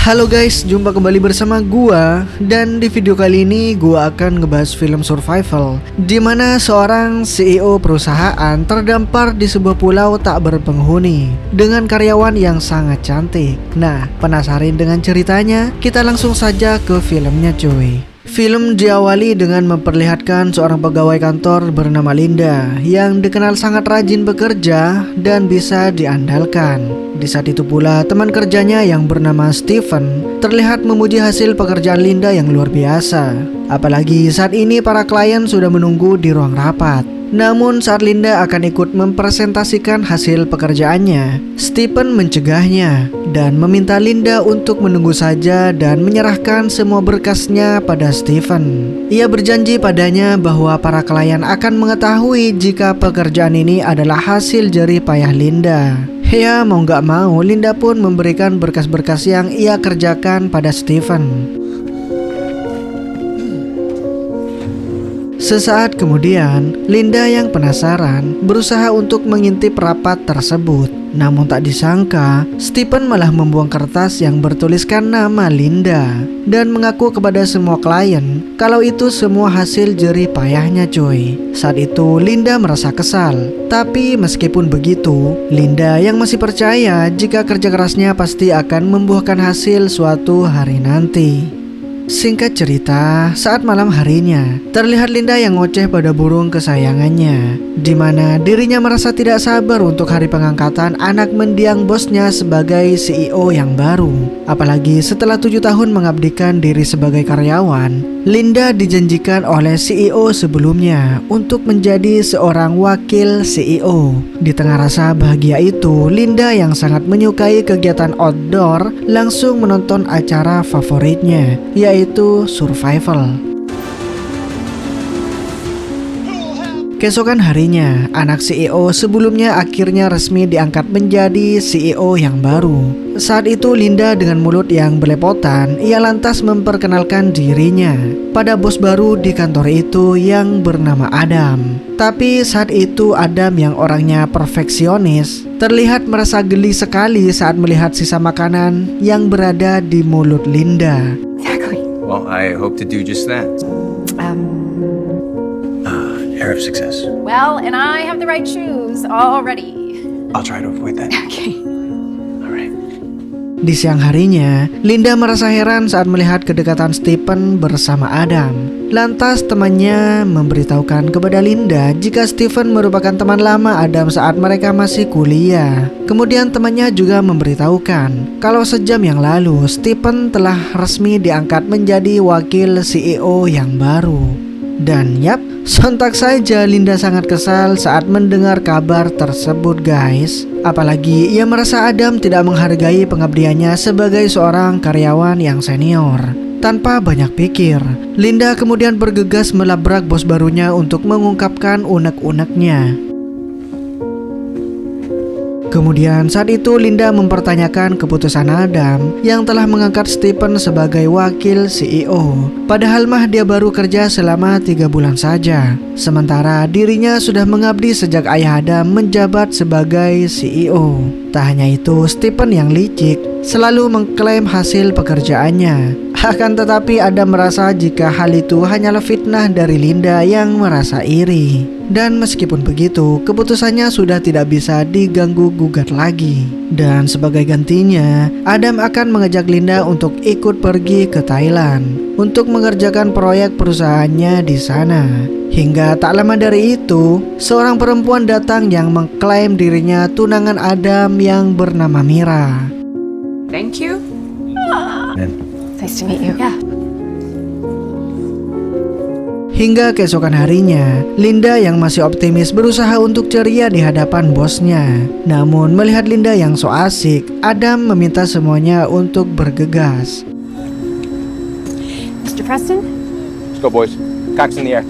Halo guys, jumpa kembali bersama gua. Dan di video kali ini gua akan ngebahas film survival di mana seorang CEO perusahaan terdampar di sebuah pulau tak berpenghuni dengan karyawan yang sangat cantik. Nah, penasaran dengan ceritanya? Kita langsung saja ke filmnya cuy. Film diawali dengan memperlihatkan seorang pegawai kantor bernama Linda yang dikenal sangat rajin bekerja dan bisa diandalkan. Di saat itu pula teman kerjanya yang bernama Stephen terlihat memuji hasil pekerjaan Linda yang luar biasa. Apalagi saat ini para klien sudah menunggu di ruang rapat. Namun saat Linda akan ikut mempresentasikan hasil pekerjaannya, Stephen mencegahnya dan meminta Linda untuk menunggu saja dan menyerahkan semua berkasnya pada Stephen. Ia berjanji padanya bahwa para klien akan mengetahui jika pekerjaan ini adalah hasil jerih payah Linda. Ya mau gak mau, Linda pun memberikan berkas-berkas yang ia kerjakan pada Stephen. Sesaat kemudian, Linda yang penasaran berusaha untuk mengintip rapat tersebut. Namun tak disangka, Stephen malah membuang kertas yang bertuliskan nama Linda dan mengaku kepada semua klien kalau itu semua hasil jerih payahnya cuy. Saat itu Linda merasa kesal. Tapi meskipun begitu, Linda yang masih percaya jika kerja kerasnya pasti akan membuahkan hasil suatu hari nanti. Singkat cerita, saat malam harinya, terlihat Linda yang ngoceh pada burung kesayangannya, di mana dirinya merasa tidak sabar untuk hari pengangkatan anak mendiang bosnya sebagai CEO yang baru. Apalagi setelah 7 tahun mengabdikan diri sebagai karyawan, Linda dijanjikan oleh CEO sebelumnya untuk menjadi seorang wakil CEO. Di tengah rasa bahagia itu, Linda yang sangat menyukai kegiatan outdoor langsung menonton acara favoritnya, yaitu survival. Keesokan harinya, anak CEO sebelumnya akhirnya resmi diangkat menjadi CEO yang baru. Saat itu Linda dengan mulut yang belepotan, ia lantas memperkenalkan dirinya pada bos baru di kantor itu yang bernama Adam. Tapi saat itu Adam yang orangnya perfeksionis terlihat merasa geli sekali saat melihat sisa makanan yang berada di mulut Linda. Exactly. Well, I hope to do just that. Air of success. Well, and I have the right shoes already. I'll try to avoid that. Okay. All right. Di siang harinya, Linda merasa heran saat melihat kedekatan Stephen bersama Adam. Lantas temannya memberitahukan kepada Linda jika Stephen merupakan teman lama Adam saat mereka masih kuliah. Kemudian temannya juga memberitahukan kalau sejam yang lalu Stephen telah resmi diangkat menjadi wakil CEO yang baru. Dan yap, sontak saja Linda sangat kesal saat mendengar kabar tersebut guys. Apalagi ia merasa Adam tidak menghargai pengabdiannya sebagai seorang karyawan yang senior. Tanpa banyak pikir, Linda kemudian bergegas melabrak bos barunya untuk mengungkapkan unek-uneknya. Kemudian saat itu Linda mempertanyakan keputusan Adam yang telah mengangkat Stephen sebagai wakil CEO. Padahal mah dia baru kerja selama 3 bulan saja. Sementara dirinya sudah mengabdi sejak ayah Adam menjabat sebagai CEO. Tak hanya itu, Stephen yang licik selalu mengklaim hasil pekerjaannya. Akan tetapi Adam merasa jika hal itu hanyalah fitnah dari Linda yang merasa iri. Dan meskipun begitu, keputusannya sudah tidak bisa diganggu-gugat lagi. Dan sebagai gantinya, Adam akan mengajak Linda untuk ikut pergi ke Thailand untuk mengerjakan proyek perusahaannya di sana. Hingga tak lama dari itu, seorang perempuan datang yang mengklaim dirinya tunangan Adam yang bernama Mira. Thank you. And Nice to meet you. Yeah. Hingga keesokan harinya, Linda yang masih optimis berusaha untuk ceria di hadapan bosnya. Namun melihat Linda yang so asik, Adam meminta semuanya untuk bergegas. Mr. Preston? let's go, boys. Cocks in the air.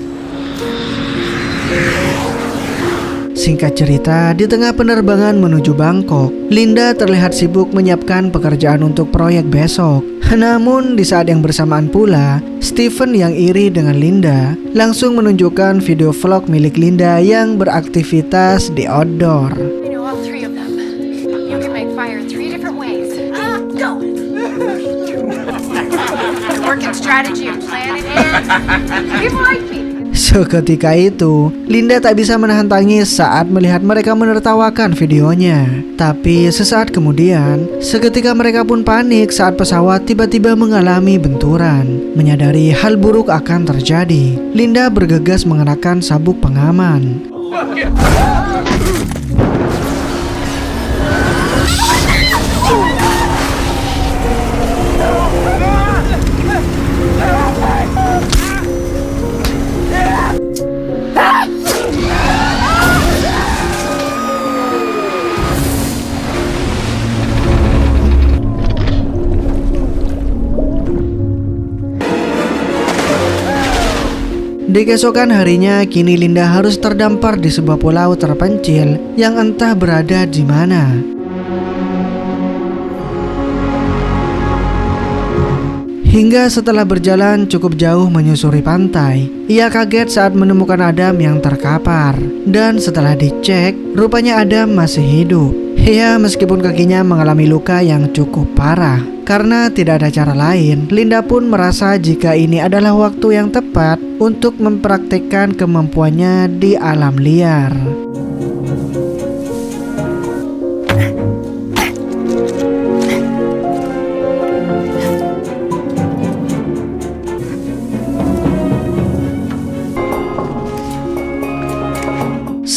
Singkat cerita, di tengah penerbangan menuju Bangkok, Linda terlihat sibuk menyiapkan pekerjaan untuk proyek besok. Namun di saat yang bersamaan pula, Stephen yang iri dengan Linda langsung menunjukkan video vlog milik Linda yang beraktivitas di outdoor. You know all three of them. You can make fire 3 different ways. Go! Working strategy and planning it. People like me. Seketika itu, Linda tak bisa menahan tangis saat melihat mereka menertawakan videonya. Tapi sesaat kemudian, seketika mereka pun panik saat pesawat tiba-tiba mengalami benturan. Menyadari hal buruk akan terjadi, Linda bergegas mengenakan sabuk pengaman. Di keesokan harinya, kini Linda harus terdampar di sebuah pulau terpencil yang entah berada di mana. Hingga setelah berjalan cukup jauh menyusuri pantai, ia kaget saat menemukan Adam yang terkapar. Dan setelah dicek, rupanya Adam masih hidup. Ya, meskipun kakinya mengalami luka yang cukup parah. Karena tidak ada cara lain, Linda pun merasa jika ini adalah waktu yang tepat untuk mempraktikkan kemampuannya di alam liar.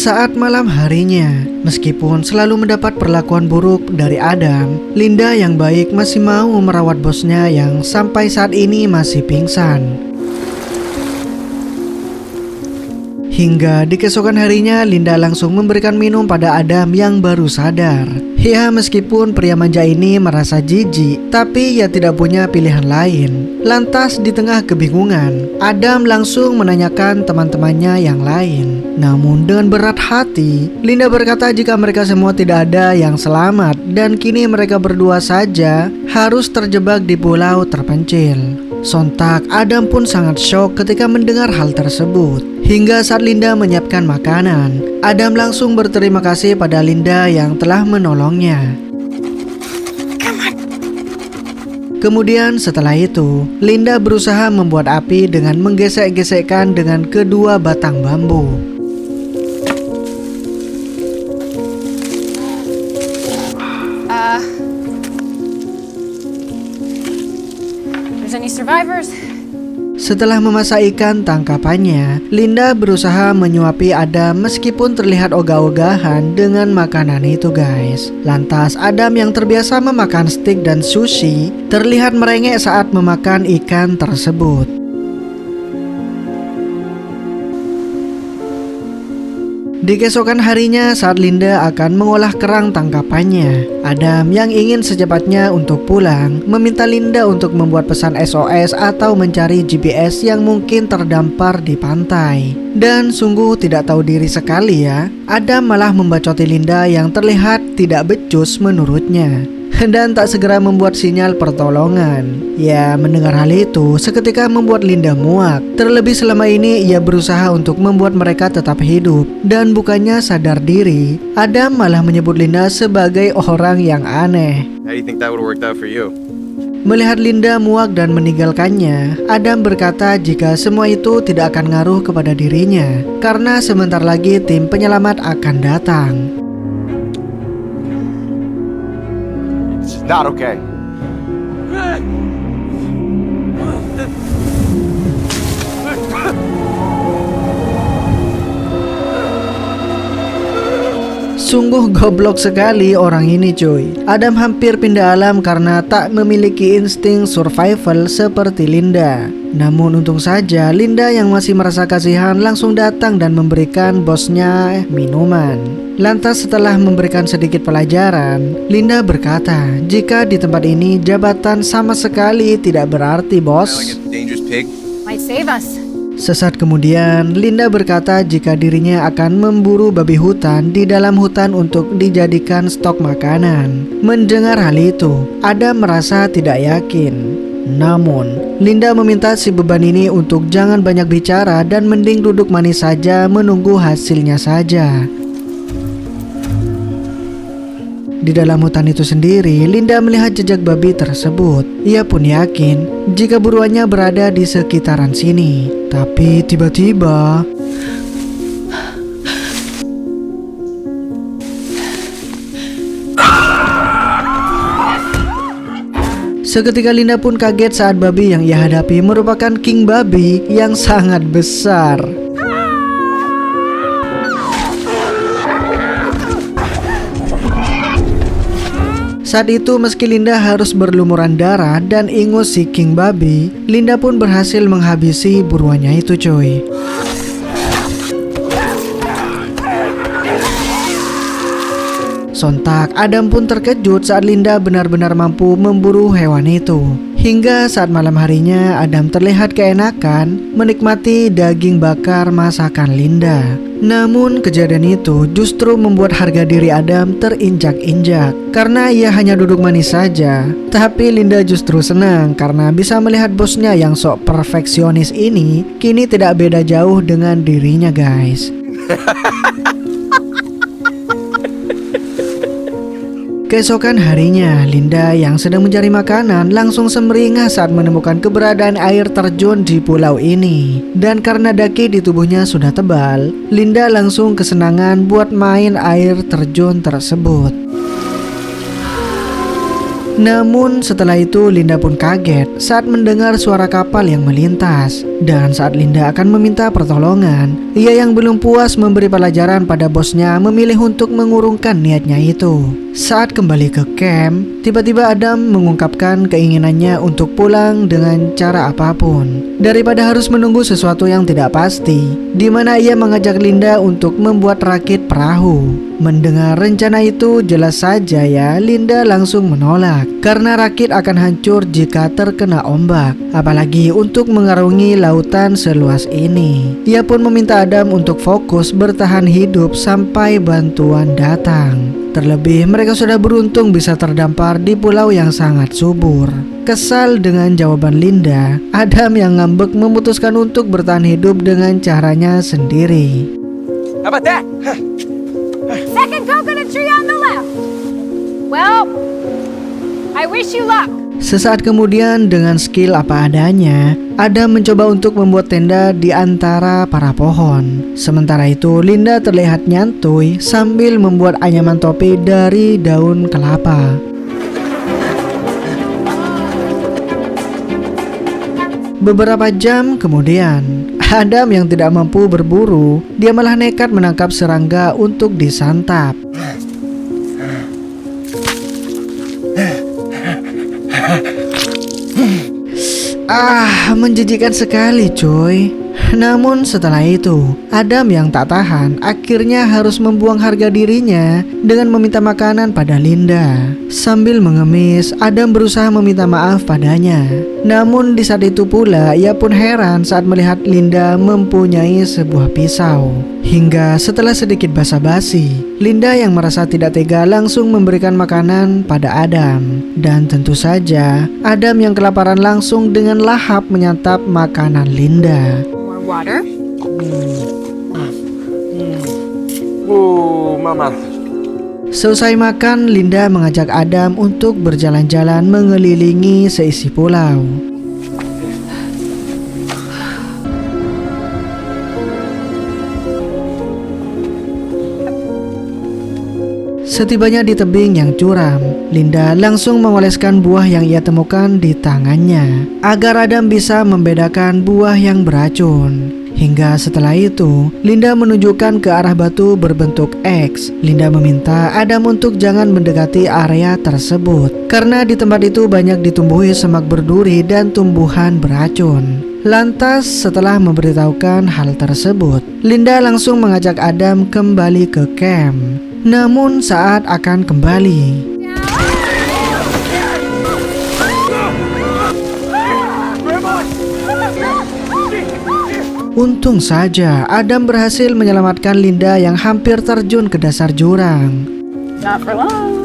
Saat malam harinya, meskipun selalu mendapat perlakuan buruk dari Adam, Linda yang baik masih mau merawat bosnya yang sampai saat ini masih pingsan. Hingga di keesokan harinya, Linda langsung memberikan minum pada Adam yang baru sadar. Ya, meskipun pria manja ini merasa jijik, tapi ia tidak punya pilihan lain. Lantas di tengah kebingungan, Adam langsung menanyakan teman-temannya yang lain. Namun dengan berat hati, Linda berkata jika mereka semua tidak ada yang selamat dan kini mereka berdua saja harus terjebak di pulau terpencil. Sontak Adam pun sangat syok ketika mendengar hal tersebut. Hingga saat Linda menyiapkan makanan, Adam langsung berterima kasih pada Linda yang telah menolongnya. Kemudian setelah itu, Linda berusaha membuat api dengan menggesek-gesekkan dengan kedua batang bambu. There's any survivors? Setelah memasak ikan tangkapannya, Linda berusaha menyuapi Adam meskipun terlihat ogah-ogahan dengan makanan itu guys. Lantas Adam yang terbiasa memakan steak dan sushi terlihat merengek saat memakan ikan tersebut. Di keesokan harinya saat Linda akan mengolah kerang tangkapannya, Adam yang ingin secepatnya untuk pulang meminta Linda untuk membuat pesan SOS atau mencari GPS yang mungkin terdampar di pantai. Dan sungguh tidak tahu diri sekali ya, Adam malah membacoti Linda yang terlihat tidak becus menurutnya. Dan tak segera membuat sinyal pertolongan. Ya, mendengar hal itu seketika membuat Linda muak. Terlebih selama ini ia berusaha untuk membuat mereka tetap hidup. Dan bukannya sadar diri, Adam malah menyebut Linda sebagai orang yang aneh. How do you think that would have worked out for you? Melihat Linda muak dan meninggalkannya, Adam berkata jika semua itu tidak akan ngaruh kepada dirinya. Karena sebentar lagi tim penyelamat akan datang. Not okay. Sungguh goblok sekali orang ini cuy. Adam hampir pindah alam karena tak memiliki insting survival seperti Linda. Namun untung saja Linda yang masih merasa kasihan langsung datang dan memberikan bosnya minuman. Lantas setelah memberikan sedikit pelajaran, Linda berkata jika di tempat ini jabatan sama sekali tidak berarti bos. Like a dangerous pig. Might save us. Sesaat kemudian, Linda berkata jika dirinya akan memburu babi hutan di dalam hutan untuk dijadikan stok makanan. Mendengar hal itu, Adam merasa tidak yakin. Namun, Linda meminta si beban ini untuk jangan banyak bicara dan mending duduk manis saja menunggu hasilnya saja. Di dalam hutan itu sendiri, Linda melihat jejak babi tersebut. Ia pun yakin jika buruannya berada di sekitaran sini. Tapi tiba-tiba seketika Linda pun kaget saat babi yang ia hadapi merupakan king babi yang sangat besar. Saat itu meski Linda harus berlumuran darah dan ingus si king babi, Linda pun berhasil menghabisi buruannya itu coy. Sontak Adam pun terkejut saat Linda benar-benar mampu memburu hewan itu. Hingga saat malam harinya Adam terlihat keenakan menikmati daging bakar masakan Linda. Namun kejadian itu justru membuat harga diri Adam terinjak-injak karena ia hanya duduk manis saja. Tapi Linda justru senang karena bisa melihat bosnya yang sok perfeksionis ini kini tidak beda jauh dengan dirinya guys. Keesokan harinya, Linda yang sedang mencari makanan langsung semeringah saat menemukan keberadaan air terjun di pulau ini. Dan karena daki di tubuhnya sudah tebal, Linda langsung kesenangan buat main air terjun tersebut. Namun setelah itu Linda pun kaget saat mendengar suara kapal yang melintas. Dan saat Linda akan meminta pertolongan, ia yang belum puas memberi pelajaran pada bosnya memilih untuk mengurungkan niatnya itu. Saat kembali ke camp, tiba-tiba Adam mengungkapkan keinginannya untuk pulang dengan cara apapun daripada harus menunggu sesuatu yang tidak pasti, di mana ia mengajak Linda untuk membuat rakit perahu. Mendengar rencana itu jelas saja ya Linda langsung menolak karena rakit akan hancur jika terkena ombak, apalagi untuk mengarungi lautan seluas ini. Ia pun meminta Adam untuk fokus bertahan hidup sampai bantuan datang. Terlebih mereka sudah beruntung bisa terdampar di pulau yang sangat subur. Kesal dengan jawaban Linda, Adam yang ngambek memutuskan untuk bertahan hidup dengan caranya sendiri. How about that? Second coconut tree on the left. Well, I wish you luck. Sesaat kemudian dengan skill apa adanya, Adam mencoba untuk membuat tenda di antara para pohon. Sementara itu Linda terlihat nyantuy sambil membuat anyaman topi dari daun kelapa. Beberapa jam kemudian, Adam yang tidak mampu berburu, dia malah nekat menangkap serangga untuk disantap. Menjijikan sekali coy. Namun setelah itu, Adam yang tak tahan akhirnya harus membuang harga dirinya dengan meminta makanan pada Linda. Sambil mengemis, Adam berusaha meminta maaf padanya. Namun di saat itu pula ia pun heran saat melihat Linda mempunyai sebuah pisau. Hingga setelah sedikit basa-basi, Linda yang merasa tidak tega langsung memberikan makanan pada Adam. Dan tentu saja Adam yang kelaparan langsung dengan lahap menyantap makanan Linda. Water? Mama. Selesai makan, Linda mengajak Adam untuk berjalan-jalan mengelilingi seisi pulau. Setibanya di tebing yang curam, Linda langsung mengoleskan buah yang ia temukan di tangannya agar Adam bisa membedakan buah yang beracun. Hingga setelah itu, Linda menunjukkan ke arah batu berbentuk X. Linda meminta Adam untuk jangan mendekati area tersebut karena di tempat itu banyak ditumbuhi semak berduri dan tumbuhan beracun. Lantas setelah memberitahukan hal tersebut, Linda langsung mengajak Adam kembali ke camp. Namun saat akan kembali, untung saja Adam berhasil menyelamatkan Linda yang hampir terjun ke dasar jurang. Not for long.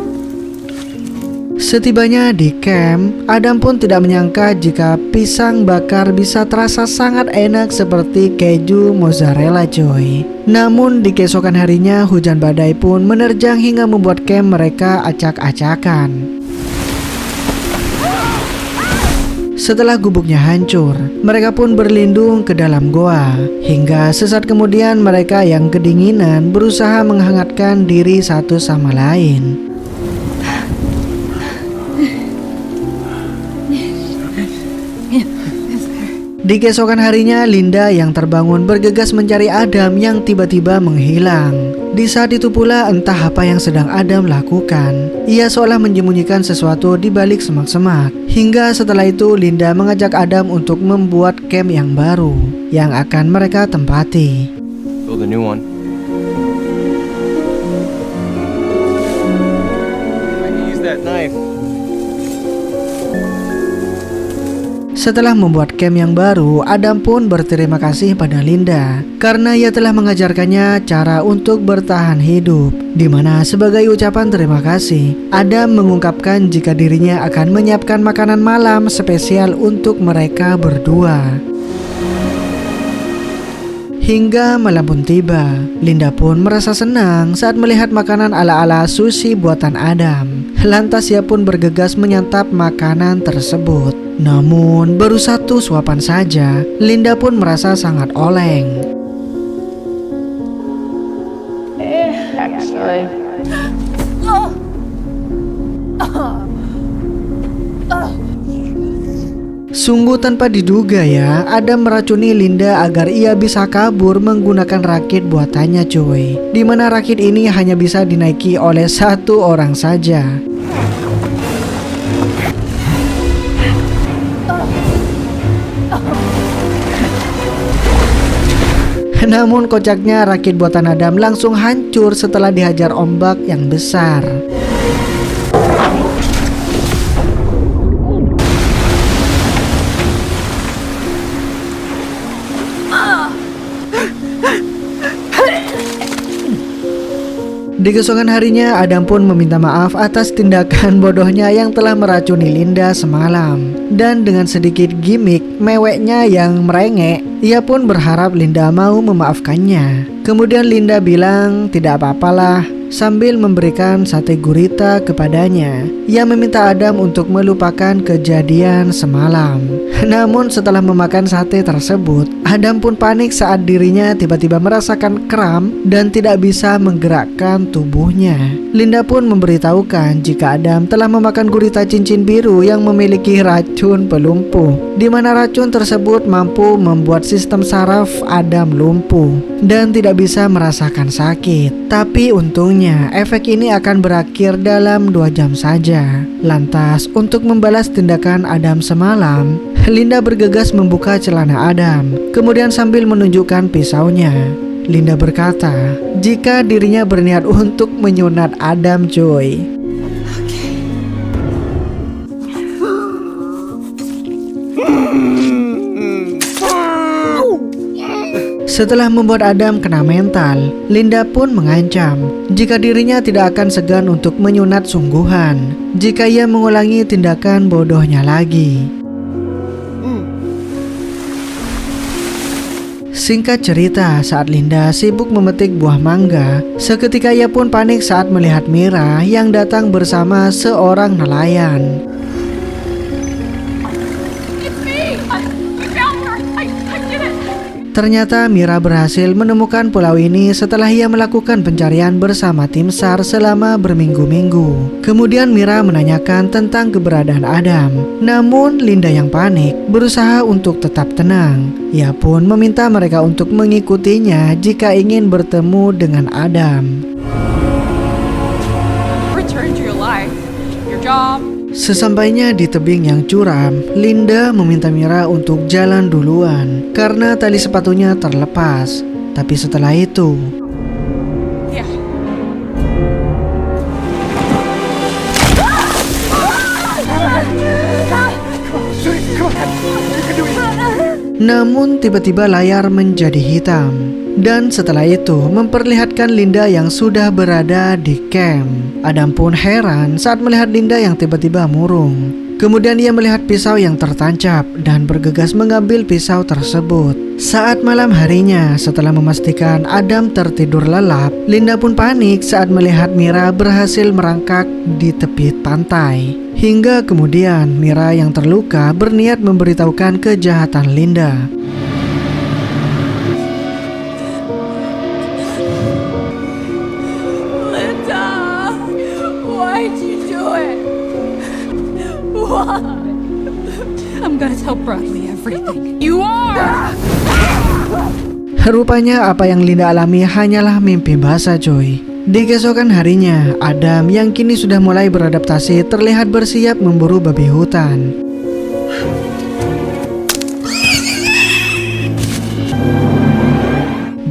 Setibanya di camp, Adam pun tidak menyangka jika pisang bakar bisa terasa sangat enak seperti keju mozzarella coy. Namun di keesokan harinya hujan badai pun menerjang hingga membuat camp mereka acak-acakan. Setelah gubuknya hancur, mereka pun berlindung ke dalam goa. Hingga sesaat kemudian mereka yang kedinginan berusaha menghangatkan diri satu sama lain. Di keesokan harinya, Linda yang terbangun bergegas mencari Adam yang tiba-tiba menghilang. Di saat itu pula entah apa yang sedang Adam lakukan. Ia seolah menyembunyikan sesuatu di balik semak-semak. Hingga setelah itu Linda mengajak Adam untuk membuat camp yang baru yang akan mereka tempati. Build a new one. I can use that knife. Setelah membuat camp yang baru, Adam pun berterima kasih pada Linda karena ia telah mengajarkannya cara untuk bertahan hidup. Di mana sebagai ucapan terima kasih, Adam mengungkapkan jika dirinya akan menyiapkan makanan malam spesial untuk mereka berdua. Hingga malam pun tiba, Linda pun merasa senang saat melihat makanan ala-ala sushi buatan Adam. Lantas ia pun bergegas menyantap makanan tersebut. Namun baru satu suapan saja, Linda pun merasa sangat oleng. Sungguh tanpa diduga ya, Adam meracuni Linda agar ia bisa kabur menggunakan rakit buatannya cuy. Dimana rakit ini hanya bisa dinaiki oleh satu orang saja. Namun kocaknya rakit buatan Adam langsung hancur setelah dihajar ombak yang besar. Di keesokan harinya, Adam pun meminta maaf atas tindakan bodohnya yang telah meracuni Linda semalam. Dan dengan sedikit gimmick meweknya yang merengek, ia pun berharap Linda mau memaafkannya. Kemudian Linda bilang tidak apa-apalah sambil memberikan sate gurita kepadanya. Ia meminta Adam untuk melupakan kejadian semalam. Namun setelah memakan sate tersebut, Adam pun panik saat dirinya tiba-tiba merasakan kram dan tidak bisa menggerakkan tubuhnya. Linda pun memberitahukan jika Adam telah memakan gurita cincin biru yang memiliki racun pelumpuh, di mana racun tersebut mampu membuat sistem saraf Adam lumpuh dan tidak bisa merasakan sakit. Tapi untungnya efek ini akan berakhir dalam 2 jam saja. Lantas untuk membalas tindakan Adam semalam, Linda bergegas membuka celana Adam, kemudian sambil menunjukkan pisaunya. Linda berkata jika dirinya berniat untuk menyunat Adam cuy. Setelah membuat Adam kena mental, Linda pun mengancam jika dirinya tidak akan segan untuk menyunat sungguhan jika ia mengulangi tindakan bodohnya lagi. Singkat cerita, saat Linda sibuk memetik buah mangga, seketika ia pun panik saat melihat Mira yang datang bersama seorang nelayan. Ternyata Mira berhasil menemukan pulau ini setelah ia melakukan pencarian bersama tim SAR selama berminggu-minggu. Kemudian Mira menanyakan tentang keberadaan Adam. Namun Linda yang panik berusaha untuk tetap tenang. Ia pun meminta mereka untuk mengikutinya jika ingin bertemu dengan Adam. Return to your life, your job. Sesampainya di tebing yang curam, Linda meminta Mira untuk jalan duluan karena tali sepatunya terlepas. Tapi setelah itu, Namun tiba-tiba layar menjadi hitam. Dan setelah itu memperlihatkan Linda yang sudah berada di camp. Adam pun heran saat melihat Linda yang tiba-tiba murung. Kemudian ia melihat pisau yang tertancap dan bergegas mengambil pisau tersebut. Saat malam harinya, setelah memastikan Adam tertidur lelap, Linda pun panik saat melihat Mira berhasil merangkak di tepi pantai. Hingga kemudian Mira yang terluka berniat memberitahukan kejahatan Linda. Linda, why'd you do it? Why? I'm gonna tell Bradley everything. You are! Rupanya apa yang Linda alami hanyalah mimpi basah, coy. Di keesokan harinya, Adam yang kini sudah mulai beradaptasi terlihat bersiap memburu babi hutan.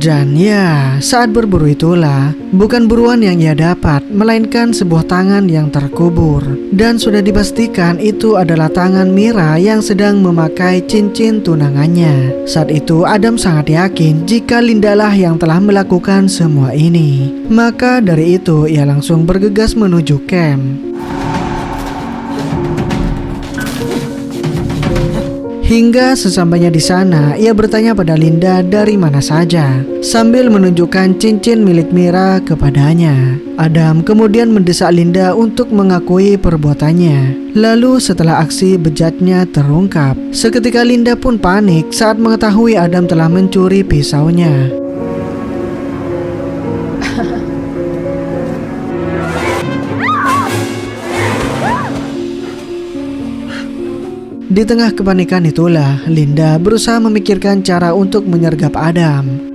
Dan ya, saat berburu itulah bukan buruan yang ia dapat, melainkan sebuah tangan yang terkubur. Dan sudah dipastikan itu adalah tangan Mira yang sedang memakai cincin tunangannya. Saat itu Adam sangat yakin jika Linda lah yang telah melakukan semua ini. Maka dari itu ia langsung bergegas menuju camp. Hingga sesampainya di sana, ia bertanya pada Linda dari mana saja, sambil menunjukkan cincin milik Mira kepadanya. Adam kemudian mendesak Linda untuk mengakui perbuatannya. Lalu setelah aksi bejatnya terungkap, seketika Linda pun panik saat mengetahui Adam telah mencuri pisaunya. Di tengah kepanikan itulah, Linda berusaha memikirkan cara untuk menyergap Adam.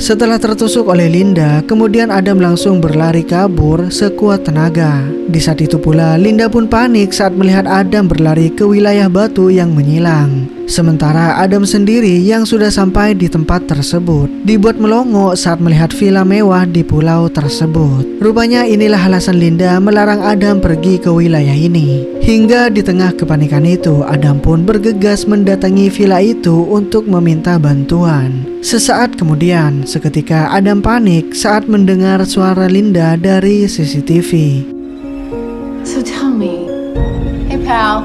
Setelah tertusuk oleh Linda, kemudian Adam langsung berlari kabur sekuat tenaga. Di saat itu pula, Linda pun panik saat melihat Adam berlari ke wilayah batu yang menyilang. Sementara Adam sendiri yang sudah sampai di tempat tersebut dibuat melongo saat melihat villa mewah di pulau tersebut. Rupanya inilah alasan Linda melarang Adam pergi ke wilayah ini. Hingga di tengah kepanikan itu, Adam pun bergegas mendatangi villa itu untuk meminta bantuan. Sesaat kemudian, seketika Adam panik saat mendengar suara Linda dari CCTV. So tell me, hey pal.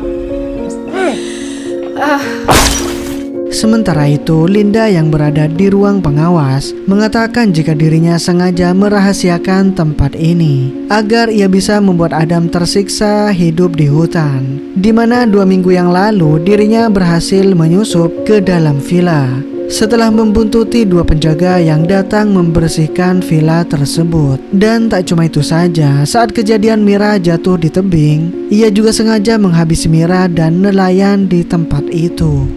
Sementara itu, Linda yang berada di ruang pengawas mengatakan jika dirinya sengaja merahasiakan tempat ini agar ia bisa membuat Adam tersiksa hidup di hutan, di mana 2 minggu yang lalu dirinya berhasil menyusup ke dalam villa. Setelah membuntuti 2 penjaga yang datang membersihkan villa tersebut. Dan tak cuma itu saja, saat kejadian Mira jatuh di tebing, ia juga sengaja menghabisi Mira dan nelayan di tempat itu.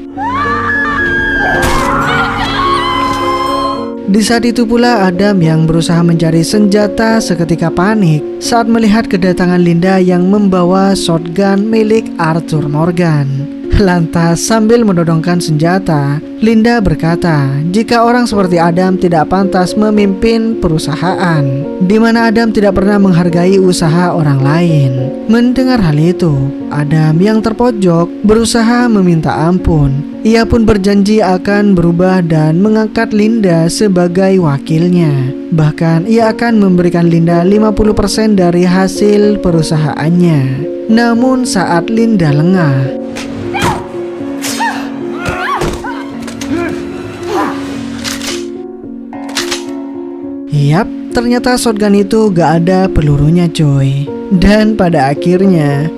Di saat itu pula Adam yang berusaha mencari senjata seketika panik saat melihat kedatangan Linda yang membawa shotgun milik Arthur Morgan. Lantas sambil menodongkan senjata, Linda berkata jika orang seperti Adam tidak pantas memimpin perusahaan, di mana Adam tidak pernah menghargai usaha orang lain. Mendengar hal itu, Adam yang terpojok berusaha meminta ampun. Ia pun berjanji akan berubah dan mengangkat Linda sebagai wakilnya. Bahkan ia akan memberikan Linda 50% dari hasil perusahaannya. Namun saat Linda lengah, yap, ternyata shotgun itu gak ada pelurunya coy. Dan pada akhirnya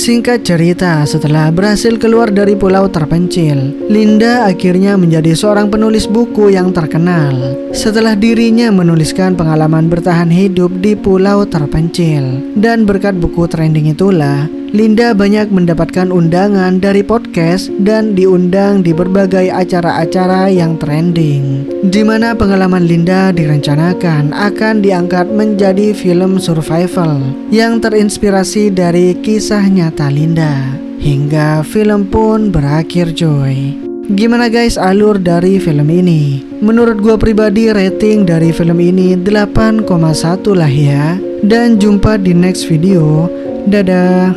Singkat cerita, setelah berhasil keluar dari pulau terpencil, Linda akhirnya menjadi seorang penulis buku yang terkenal. Setelah dirinya menuliskan pengalaman bertahan hidup di pulau terpencil. Dan berkat buku trending itulah, Linda banyak mendapatkan undangan dari podcast dan diundang di berbagai acara-acara yang trending, di mana pengalaman Linda direncanakan akan diangkat menjadi film survival yang terinspirasi dari kisah nyata Linda. Hingga film pun berakhir coy. Gimana guys alur dari film ini? Menurut gua pribadi rating dari film ini 8,1 lah ya. Dan jumpa di next video. Dadah.